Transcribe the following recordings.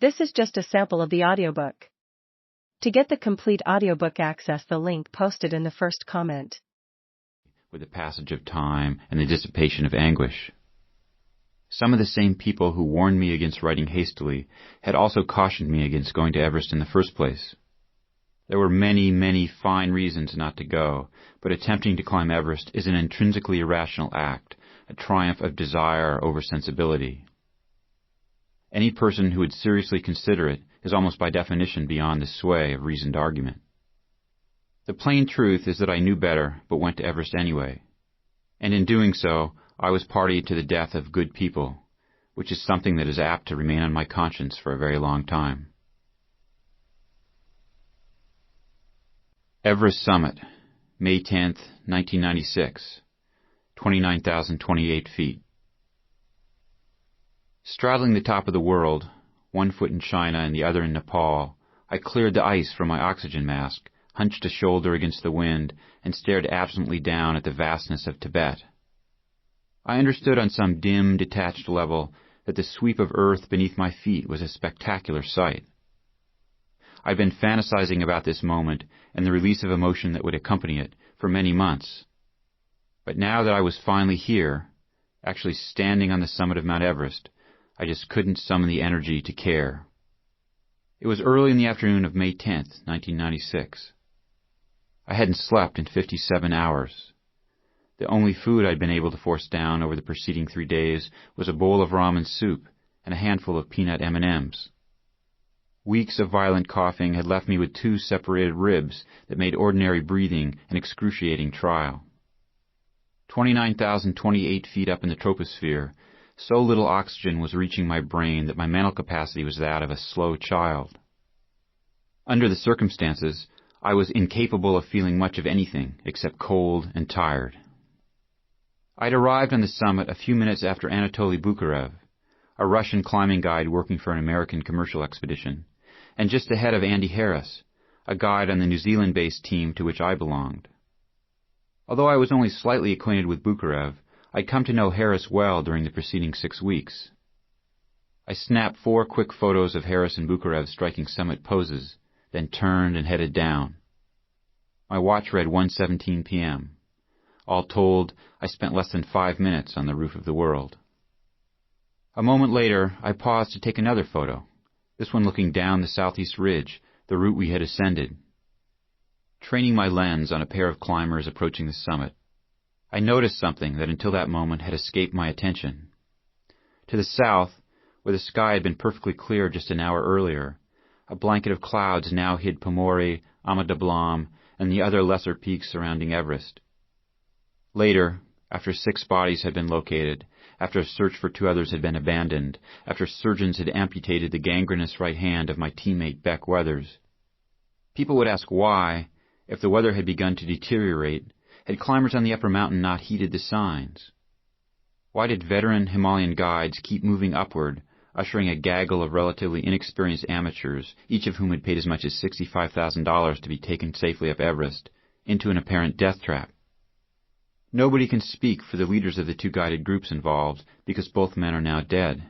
This is just a sample of the audiobook. To get the complete audiobook, access the link posted in the first comment. With the passage of time and the dissipation of anguish. Some of the same people who warned me against writing hastily had also cautioned me against going to Everest in the first place. There were many, many fine reasons not to go, but attempting to climb Everest is an intrinsically irrational act, a triumph of desire over sensibility. Any person who would seriously consider it is almost by definition beyond the sway of reasoned argument. The plain truth is that I knew better, but went to Everest anyway. And in doing so, I was party to the death of good people, which is something that is apt to remain on my conscience for a very long time. Everest Summit, May 10th, 1996, 29,028 feet. Straddling the top of the world, one foot in China and the other in Nepal, I cleared the ice from my oxygen mask, hunched a shoulder against the wind, and stared absently down at the vastness of Tibet. I understood on some dim, detached level that the sweep of earth beneath my feet was a spectacular sight. I'd been fantasizing about this moment and the release of emotion that would accompany it for many months. But now that I was finally here, actually standing on the summit of Mount Everest, I just couldn't summon the energy to care. It was early in the afternoon of May 10th, 1996. I hadn't slept in 57 hours. The only food I'd been able to force down over the preceding 3 days was a bowl of ramen soup and a handful of peanut M&Ms. Weeks of violent coughing had left me with 2 separated ribs that made ordinary breathing an excruciating trial. 29,028 feet up in the troposphere, so little oxygen was reaching my brain that my mental capacity was that of a slow child. Under the circumstances, I was incapable of feeling much of anything except cold and tired. I'd arrived on the summit a few minutes after Anatoly Bukharev, a Russian climbing guide working for an American commercial expedition, and just ahead of Andy Harris, a guide on the New Zealand-based team to which I belonged. Although I was only slightly acquainted with Bukharev, I'd come to know Harris well during the preceding 6 weeks. I snapped 4 quick photos of Harris and Bukharev striking summit poses, then turned and headed down. My watch read 1:17 p.m. All told, I spent less than 5 minutes on the roof of the world. A moment later, I paused to take another photo, this one looking down the southeast ridge, the route we had ascended. Training my lens on a pair of climbers approaching the summit, I noticed something that until that moment had escaped my attention. To the south, where the sky had been perfectly clear just an hour earlier, a blanket of clouds now hid Pamori, Ama Dablam, and the other lesser peaks surrounding Everest. Later, after 6 bodies had been located, after a search for 2 others had been abandoned, after surgeons had amputated the gangrenous right hand of my teammate Beck Weathers, people would ask why, if the weather had begun to deteriorate, had climbers on the upper mountain not heeded the signs? Why did veteran Himalayan guides keep moving upward, ushering a gaggle of relatively inexperienced amateurs, each of whom had paid as much as $65,000 to be taken safely up Everest, into an apparent death trap? Nobody can speak for the leaders of the 2 guided groups involved, because both men are now dead.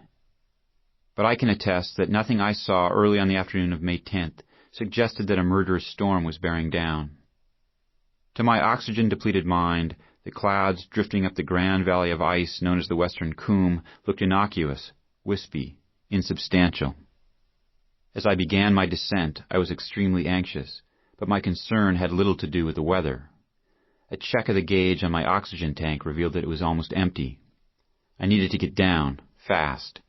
But I can attest that nothing I saw early on the afternoon of May 10th suggested that a murderous storm was bearing down. To my oxygen-depleted mind, the clouds drifting up the grand valley of ice known as the Western Coombe looked innocuous, wispy, insubstantial. As I began my descent, I was extremely anxious, but my concern had little to do with the weather. A check of the gauge on my oxygen tank revealed that it was almost empty. I needed to get down, fast.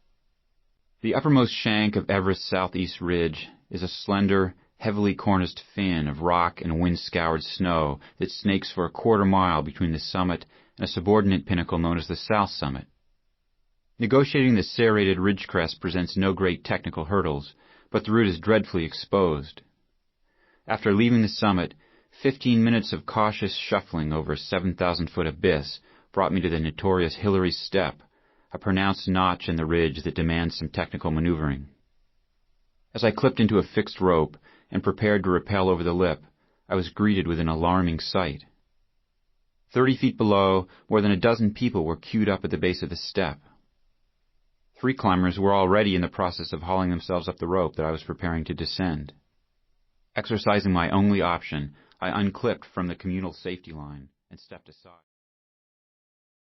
The uppermost shank of Everest's southeast ridge is a slender, heavily corniced fin of rock and wind-scoured snow that snakes for a quarter-mile between the summit and a subordinate pinnacle known as the South Summit. Negotiating the serrated ridge crest presents no great technical hurdles, but the route is dreadfully exposed. After leaving the summit, 15 minutes of cautious shuffling over a 7,000-foot abyss brought me to the notorious Hillary's Step, a pronounced notch in the ridge that demands some technical maneuvering. As I clipped into a fixed rope and prepared to rappel over the lip, I was greeted with an alarming sight. 30 feet below, more than a dozen people were queued up at the base of the step. Free climbers were already in the process of hauling themselves up the rope that I was preparing to descend. Exercising my only option, I unclipped from the communal safety line and stepped aside.